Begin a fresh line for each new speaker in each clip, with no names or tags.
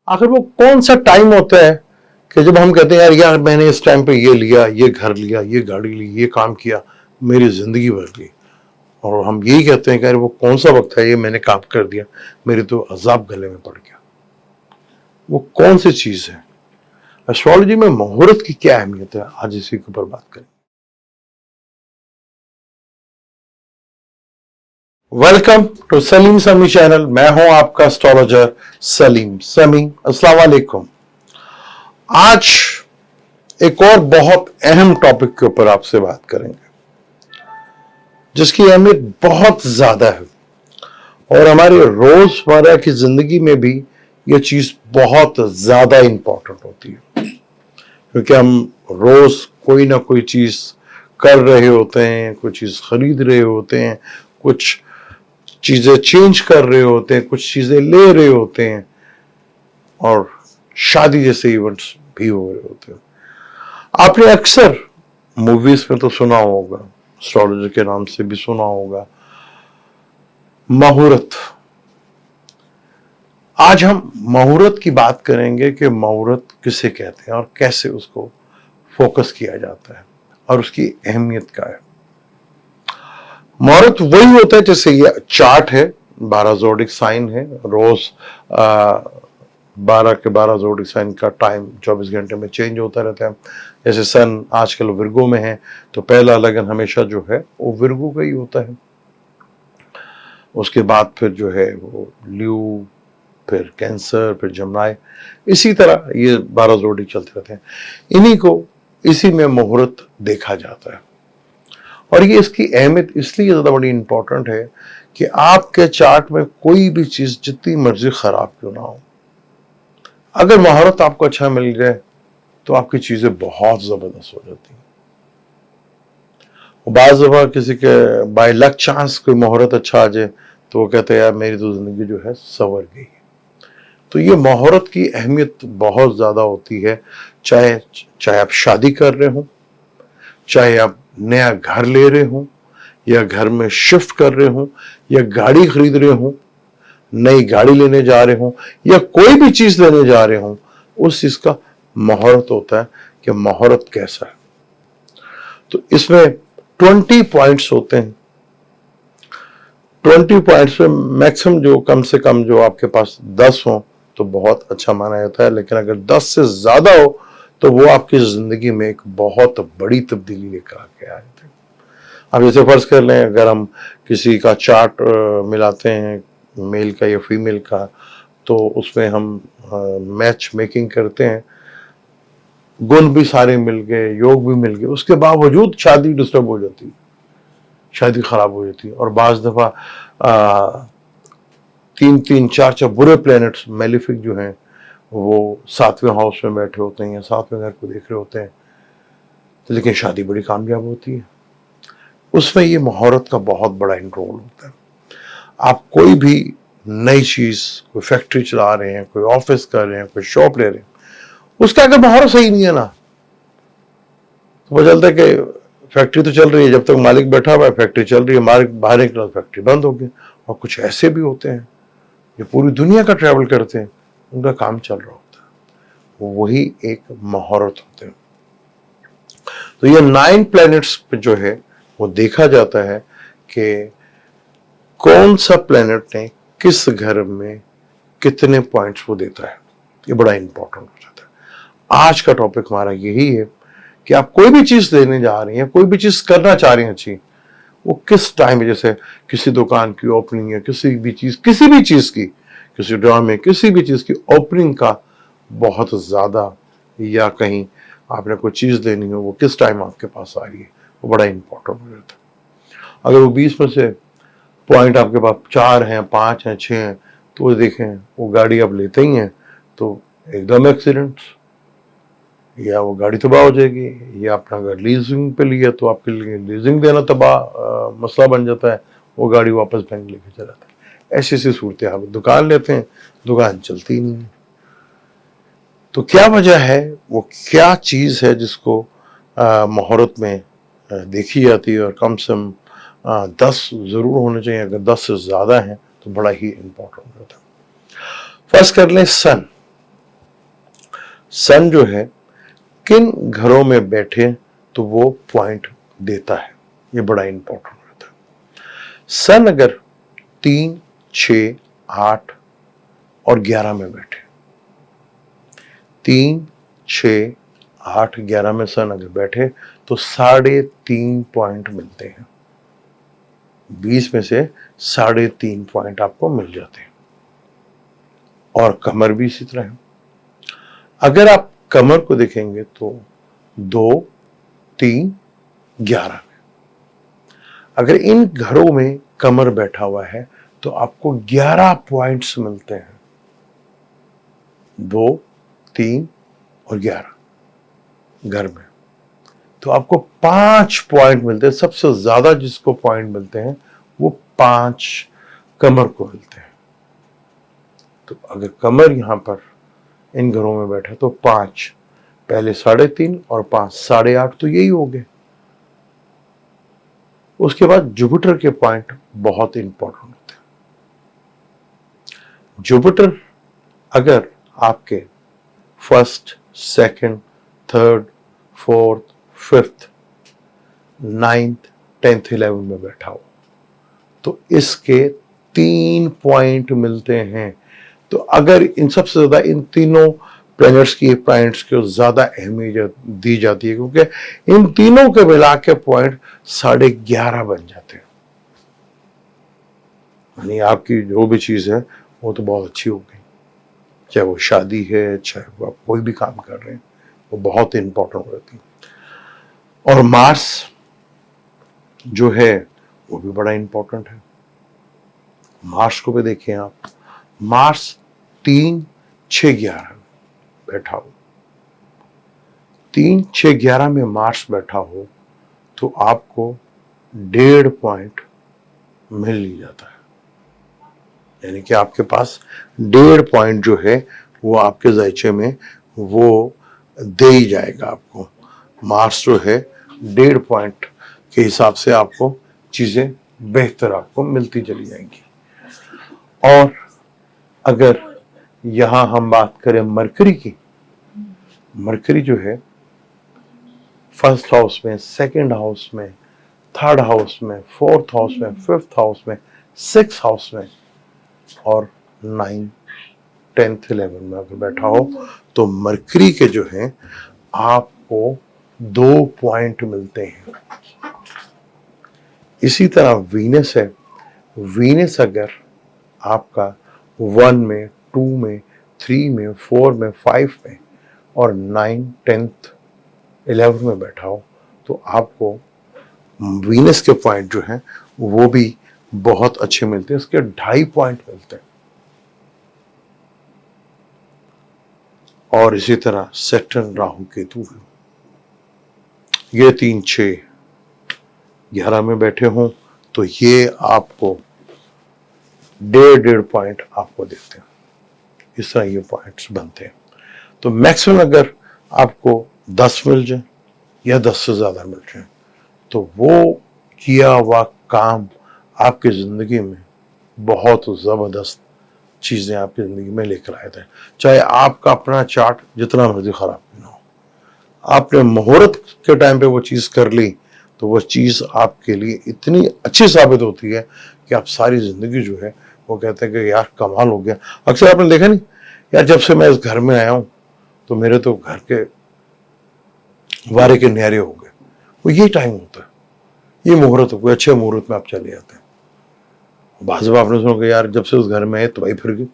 आखिर वो कौन सा टाइम होता है कि जब हम कहते हैं यार मैंने इस टाइम पे ये लिया, ये घर लिया, ये गाड़ी ली, ये काम किया, मेरी जिंदगी बदल गई। और हम यही कहते हैं कि यार वो कौन सा वक्त है, ये मैंने काम कर दिया, मेरे तो अजाब गले में पड़ गया। वो कौन सी चीज है? एस्ट्रोलॉजी में मुहूर्त की क्या अहमियत है, आज इसी के ऊपर बात करें। वेलकम टू सलीम समी चैनल। मैं हूं आपका एस्ट्रोलॉजर सलीम समी। अस्सलाम वालेकुम। आज एक और बहुत अहम टॉपिक के ऊपर आपसे बात करेंगे जिसकी अहमियत बहुत ज्यादा है और हमारी रोजमर्रा की जिंदगी में भी यह चीज बहुत ज्यादा इंपॉर्टेंट होती है, क्योंकि हम रोज कोई ना कोई चीज कर रहे होते हैं, कोई चीज खरीद रहे होते हैं, कुछ चीजें चेंज कर रहे होते हैं, कुछ चीजें ले रहे होते हैं और शादी जैसे इवेंट्स भी हो रहे होते हैं। आपने अक्सर मूवीज में तो सुना होगा, एस्ट्रोलॉजी के नाम से भी सुना होगा, मुहूर्त। आज हम मुहूर्त की बात करेंगे कि मुहूर्त किसे कहते हैं और कैसे उसको फोकस किया जाता है और उसकी अहमियत क्या है। मुहूर्त वही होता है जैसे ये चार्ट है, 12 ज़ोडिक साइन है, रोज 12 के 12 ज़ोडिक साइन का टाइम 24 घंटे में चेंज होता रहता है। जैसे सन आजकल विर्गो में है तो पहला लगन हमेशा जो है वो विर्गो का ही होता है। उसके बाद फिर जो है वो ल्यू, फिर कैंसर, फिर जमनाई, इसी तरह ये 12 ज़ोडिक चलते रहते हैं। इन्हीं को इसी में मुहूर्त देखा जाता है और ये इसकी अहमियत इसलिए ज़्यादा बड़ी इंपॉर्टेंट है कि आपके चार्ट में कोई भी चीज़ जितनी मर्जी खराब क्यों ना हो, अगर मुहूर्त आपको अच्छा मिल जाए तो आपकी चीज़ें बहुत ज़बरदस्त हो जाती हैं। बाज़ दफ़ा किसी के बाय लक चांस कोई मुहूर्त अच्छा आ जाए तो वो कहते हैं यार मेरी तो ज़िंदगी जो है संवर गई। तो ये मुहूर्त की अहमियत बहुत ज़्यादा होती है, चाहे आप शादी कर रहे हो, चाहे आप नया घर ले रहे हो या घर में शिफ्ट कर रहे हो या गाड़ी खरीद रहे हो, नई गाड़ी लेने जा रहे हो या कोई भी चीज लेने जा रहे हो, उस चीज का मुहूर्त होता है कि मुहूर्त कैसा है। तो इसमें 20 पॉइंट्स होते हैं। 20 पॉइंट्स में मैक्सिमम जो कम से कम जो आपके पास 10 हो तो बहुत अच्छा माना जाता है, लेकिन अगर 10 से ज्यादा हो तो वो आपकी जिंदगी में एक बहुत बड़ी तब्दीली लेकर आके आए थे। अब जैसे फर्ज कर लें, अगर हम किसी का चार्ट मिलाते हैं, मेल का या फीमेल का, तो उसमें हम मैच मेकिंग करते हैं, गुण भी सारे मिल गए, योग भी मिल गए, उसके बावजूद शादी डिस्टर्ब हो जाती है, शादी खराब हो जाती है। और बाज दफा 3-3, 4-4 बुरे प्लैनेट्स मेलिफिक जो हैं वो 7वें हाउस में बैठे होते हैं या 7वें घर को देख रहे होते हैं, तो लेकिन शादी बड़ी कामयाब होती है। उसमें ये मुहूर्त का बहुत बड़ा रोल होता है। आप कोई भी नई चीज, कोई फैक्ट्री चला रहे हैं, कोई ऑफिस कर रहे हैं, कोई शॉप ले रहे हैं, उसका अगर मुहूर्त सही नहीं है ना, तो पता चलता है कि फैक्ट्री तो चल रही है, जब तक मालिक बैठा हुआ है फैक्ट्री चल रही है, मालिक बाहर निकला फैक्ट्री बंद हो गई। और कुछ ऐसे भी होते हैं जो पूरी दुनिया का ट्रैवल करते हैं, उनका काम चल रहा होता है, वही एक मुहूर्त होते हैं। तो ये 9 प्लैनेट्स पे जो है वो देखा जाता है कि कौन सा प्लैनेट ने किस घर में कितने पॉइंट्स वो देता है। ये बड़ा इंपॉर्टेंट हो जाता है। आज का टॉपिक हमारा यही है कि आप कोई भी चीज लेने जा रही हैं, कोई भी चीज करना चाह रही हैं अच्छी, वो किस टाइम में, जैसे किसी दुकान की ओपनिंग है, किसी भी चीज की, किसी ड्रामे, किसी भी चीज की ओपनिंग का बहुत ज्यादा, या कहीं आपने कोई चीज लेनी हो, वो किस टाइम आपके पास आ रही है, वो बड़ा इंपॉर्टेंट हो जाता है। अगर वो 20 में से पॉइंट आपके पास 4 हैं, 5 हैं, 6 हैं, तो वो देखें वो गाड़ी आप लेते ही हैं तो एकदम एक्सीडेंट, या वो गाड़ी तबाह हो जाएगी, या अपना अगर लीजिंग पे लिया तो आपके लिए लीजिंग देना तबाह मसला बन जाता है, वो गाड़ी वापस बैंक लेके चला जाता है। ऐसी ऐसी सूरत हाल। दुकान लेते हैं, दुकान चलती नहीं है। तो क्या वजह है, वो क्या चीज है जिसको मुहूर्त में देखी जाती है, और कम से कम 10 जरूर होने चाहिए, अगर 10 से ज्यादा है तो बड़ा ही इंपॉर्टेंट होता है। फर्स्ट कर लें सन। सन जो है किन घरों में बैठे तो वो पॉइंट देता है, ये बड़ा इंपॉर्टेंट रहता है। सन अगर 3, 6, 8 और 11 में बैठे, 3, 6, 8, 11 में सन अगर बैठे तो 3.5 पॉइंट मिलते हैं। 20 में से 3.5 पॉइंट आपको मिल जाते हैं। और कमर भी इसी तरह है। अगर आप कमर को देखेंगे तो 2, 3, 11 में, अगर इन घरों में कमर बैठा हुआ है तो आपको 11 पॉइंट्स मिलते हैं। 2, 3 और 11 घर में, तो आपको 5 पॉइंट मिलते हैं। सबसे ज्यादा जिसको पॉइंट मिलते हैं वो 5 कमर को मिलते हैं। तो अगर कमर यहां पर इन घरों में बैठा तो 5, पहले 3.5 और 5, 8.5, तो यही हो गए। उसके बाद जुपिटर के पॉइंट बहुत इंपॉर्टेंट होते हैं। जुपिटर अगर आपके 1st, 2nd, 3rd, 4th, 5th, 9th, 10th, 11 में बैठा हो तो इसके 3 पॉइंट मिलते हैं। तो अगर इन सबसे ज्यादा इन तीनों प्लैनेट्स की पॉइंट्स को ज्यादा अहमियत दी जाती है, क्योंकि इन तीनों के मिला के पॉइंट 11.5 बन जाते हैं। यानी आपकी जो भी चीज है वो तो बहुत अच्छी हो गई, चाहे वो शादी है, चाहे वो आप कोई भी काम कर रहे हैं, वो बहुत इंपॉर्टेंट रहती है। और मार्स जो है वो भी बड़ा इंपॉर्टेंट है। मार्स को भी देखें आप, मार्स 3, 6, 11 बैठा हो, 3, 6, 11 में मार्स बैठा हो तो आपको 1.5 पॉइंट मिल ही जाता है। यानी कि आपके पास 1.5 पॉइंट जो है वो आपके जायचे में वो दे ही जाएगा आपको। मार्स जो है 1.5 पॉइंट के हिसाब से आपको चीजें बेहतर आपको मिलती चली जाएंगी। और अगर यहां हम बात करें मरकरी की, मरकरी जो है 1st हाउस में, 2nd हाउस में, 3rd हाउस में, 4th हाउस में, 5th हाउस में, 6th हाउस में और 9, 10th, 11 में अगर बैठा हो तो मरकरी के जो है आपको 2 पॉइंट मिलते हैं। इसी तरह वीनस है, वीनस अगर आपका 1 में, 2 में, 3 में, 4 में, 5 में और 9, 10th, 11 में बैठा हो तो आपको वीनस के पॉइंट जो हैं वो भी बहुत अच्छे मिलते हैं। इसके 2.5 पॉइंट मिलते हैं। और इसी तरह सैटर्न, राहु, केतु, ये 3, 6, 11 में बैठे हों तो ये आपको 1.5 पॉइंट आपको देते हैं। इस तरह ये पॉइंट्स बनते हैं। तो मैक्सिमम अगर आपको 10 मिल जाए या 10 से ज्यादा मिल जाए तो वो किया हुआ काम आपकी जिंदगी में बहुत जबरदस्त चीजें आपकी जिंदगी में लेकर आए थे। चाहे आपका अपना चार्ट जितना मर्जी खराब ना हो, आपने मुहूर्त के टाइम पे वो चीज कर ली तो वो चीज आपके लिए इतनी अच्छी साबित होती है कि आप सारी जिंदगी जो है वो कहते हैं कि यार कमाल हो गया। अक्सर आपने देखा नहीं यार, जब से मैं इस घर में आया हूं तो मेरे तो घर के वारे के न्यारे हो गए। वो यही टाइम होता है, ये मुहूर्त हो, कोई अच्छे मुहूर्त में आप चले जाते हैं। बाजब आपने सुना कि यार जब से उस घर में आए तो भाई फिर गई,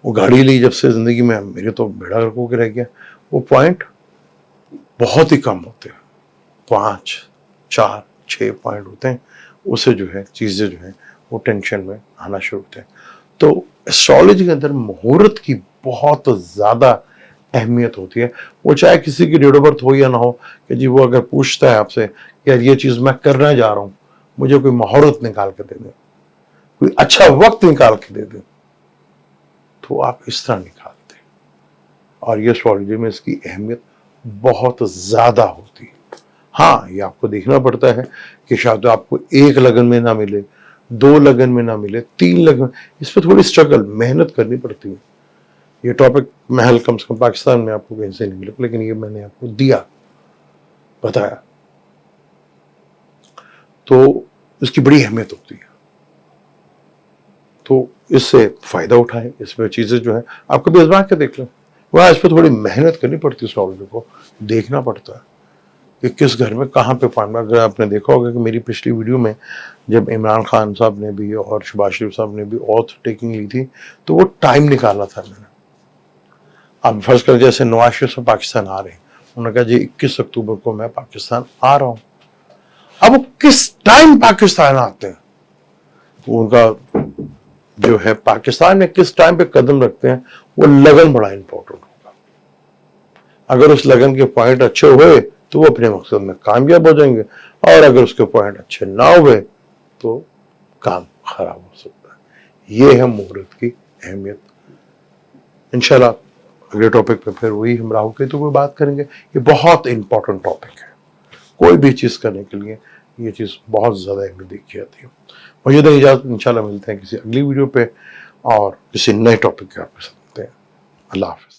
वो गाड़ी ली जब से जिंदगी में, मेरे तो बेड़ा गर्क होकर रह गया। वो पॉइंट बहुत ही कम होते हैं, 5, 4, 6 पॉइंट होते हैं। उससे जो है चीजें जो है वो टेंशन में आना शुरू होते हैं। तो एस्ट्रोलॉजी के अंदर मुहूर्त की बहुत ज्यादा अहमियत होती है। वो चाहे किसी की डेट ऑफ बर्थ हो या ना हो, कि जी वो अगर पूछता है आपसे यार ये चीज मैं करना जा रहा हूं, मुझे कोई मुहूर्त निकाल के दे दे, कोई अच्छा वक्त निकाल के दे दे, तो आप इस तरह निकालते हैं। और ये एस्ट्रोलॉजी में इसकी अहमियत बहुत ज्यादा होती है। हाँ, ये आपको देखना पड़ता है कि शायद आपको 1 लगन में ना मिले, 2 लगन में ना मिले, 3 लगन, इस पर थोड़ी स्ट्रगल, मेहनत करनी पड़ती है। یہ ٹاپک محل کم سے کم پاکستان میں آپ کو کہیں سے نہیں ملے، لیکن یہ میں نے آپ کو دیا، بتایا، تو اس کی بڑی اہمیت ہوتی ہے. تو اس سے فائدہ اٹھائیں. اس میں چیزیں جو ہیں آپ کبھی آزما کے دیکھ لیں. وہ اس پہ تھوڑی محنت کرنی پڑتی ہے، اس آڈیو کو دیکھنا پڑتا ہے کہ کس گھر میں کہاں پہ پڑھنا. اگر آپ نے دیکھا ہوگا کہ میری پچھلی ویڈیو میں جب عمران خان صاحب نے بھی اور شہباز شریف صاحب نے بھی آتھ ٹیکنگ لی تھی تو وہ ٹائم نکالا تھا میں نے. اب فرض کر جیسے نواز شریف سے پاکستان آ رہے ہیں، انہوں نے کہا جی 21 اکتوبر کو میں پاکستان آ رہا ہوں. اب وہ کس ٹائم پاکستان آتے ہیں، ان کا جو ہے پاکستان میں کس ٹائم پہ قدم رکھتے ہیں، وہ لگن بڑا امپورٹنٹ ہوگا. اگر اس لگن کے پوائنٹ اچھے ہوئے تو وہ اپنے مقصد میں کامیاب ہو جائیں گے، اور اگر اس کے پوائنٹ اچھے نہ ہوئے تو کام خراب ہو سکتا ہے. یہ ہے مہرت کی اہمیت. انشاءاللہ اگلے ٹاپک پہ پھر وہی ہم راہو کے تو کوئی بات کریں گے. یہ بہت امپورٹنٹ ٹاپک ہے. کوئی بھی چیز کرنے کے لیے یہ چیز بہت زیادہ اہمیت دیکھی جاتی ہے. مجھے تو اجازت، انشاءاللہ ملتے ہیں کسی اگلی ویڈیو پہ اور کسی نئے ٹاپک کے آپ کے ساتھ ملتے ہیں. اللہ حافظ.